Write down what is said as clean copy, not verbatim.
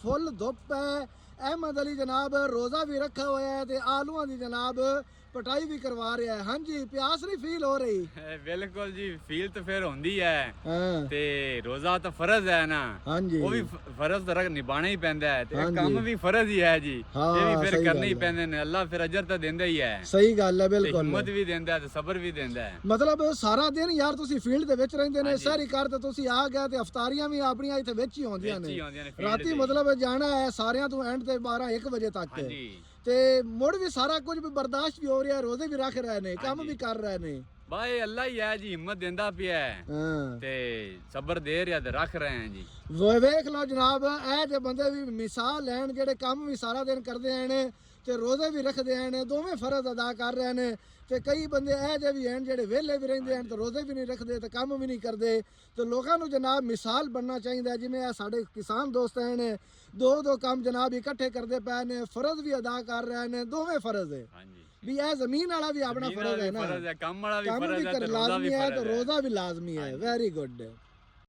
Full धुप है। अहमद अली जनाब रोज़ा भी रखा हुआ है ते आलूआं दी जनाब पटाई भी करवा रहा है। हाँ जी, प्यास नहीं फील हो रही? बिल्कुल जी, फील तो फिर होंदी है हाँ ते रोज़ा तो फर्ज है ना। हाँ जी, वो भी फर्ज तो निभाना ही पैंदा है ते हाँ काम जी। भी फर्ज ही है जी। हाँ, ये भी फिर सही करने ही गल है। पैंदे ने। अल्लाह फिर अजर तो देंदा ही है सही गल है, ते बिल्कुल। हिम्मत भी देंदा है ते सबर भी देंदा है। मतलब सारा दिन यार ਤੁਸੀਂ ਫੀਲਡ ਦੇ ਵਿੱਚ ਰਹਿੰਦੇ ਨੇ, ਹਾਂਜੀ। ਸਾਰੀ ਕਾਰ ਤੇ ਤੁਸੀਂ ਆ ਗਏ ਤੇ ਅਫਤਾਰੀਆਂ ਵੀ ਆਪਣੀਆਂ ਇੱਥੇ ਵਿੱਚ ਹੀ ਹੁੰਦੀਆਂ ਵਿੱਚ ਹੀ ਨੇ। ਹੁੰਦੀਆਂ ਨੇ field ਰਾਤੀ ਦੇ। ਮਤਲਬ ਜਾਣਾ ਹੈ ਸਾਰਿਆਂ ਤੋਂ ਐਂਡ ਤੇ 12 1 ਵਜੇ ਤੱਕ ਹਾਂਜੀ ਤੇ ਮੁੜ ਵੀ ਸਾਰਾ ਕੁਝ ਵੀ ਬਰਦਾਸ਼ਤ ਵੀ ਹੋ ਰਿਹਾ, ਰੋਜ਼ੇ ਵੀ ਰੱਖ ਰਹੇ ਨੇ, ਕੰਮ ਹਾਂਜੀ। ਵੀ ਕਰ ਰਹੇ ਨੇ। भाई अल्लाह ही है जी, हिम्मत देंदा पिया है ਹਾਂ ते सबर दे रहा ते रख रहे हैं जी। ਵੇਖ ਲਓ ਜਨਾਬ, ਇਹ ਜੇ ਬੰਦੇ ਵੀ ਮਿਸਾਲ ਲੈਣ ਜਿਹੜੇ ਕੰਮ ਵੀ ਸਾਰਾ ਦਿਨ ਕਰਦੇ ਨੇ ਤੇ ਰੋਜ਼ੇ ਵੀ ਰੱਖਦੇ ਨੇ, ਦੋਵੇਂ ਫਰਜ਼ ਅਦਾ ਕਰ ਰਹੇ ਨੇ। ਤੇ ਕਈ ਬੰਦੇ ਇਹ ਜੇ ਵੀ ਹਨ ਜਿਹੜੇ ਵਿਹਲੇ ਵੀ ਰਹਿੰਦੇ ਹਨ ਤੇ ਰੋਜ਼ੇ ਵੀ ਨਹੀਂ ਰੱਖਦੇ ਤੇ ਕੰਮ ਵੀ ਨਹੀਂ ਕਰਦੇ। ਤੇ ਲੋਕਾਂ ਨੂੰ ਜਨਾਬ ਮਿਸਾਲ ਬਣਨਾ ਚਾਹੀਦਾ, ਜਿਵੇਂ ਇਹ ਸਾਡੇ ਕਿਸਾਨ ਦੋਸਤ ਹਨ, ਦੋ ਕੰਮ ਜਨਾਬ ਇਕੱਠੇ ਕਰਦੇ ਪਏ ਨੇ, ਫਰਜ਼ ਵੀ ਅਦਾ ਕਰ ਰਹੇ ਨੇ, ਦੋਵੇਂ ਫਰਜ਼ ਹੈ। हाँ जी, ਵੀ ਇਹ ਜ਼ਮੀਨ ਵਾਲਾ ਵੀ ਆਪਣਾ ज़मीन फर्ज वाला है भी ना, फर्ज है, काम वाला भी काम फर्ज भी है कर ते रोज़ा भी लाजमी है फर्ज तो है। रोज़ा भी लाजमी है। हाँ जी। Very good.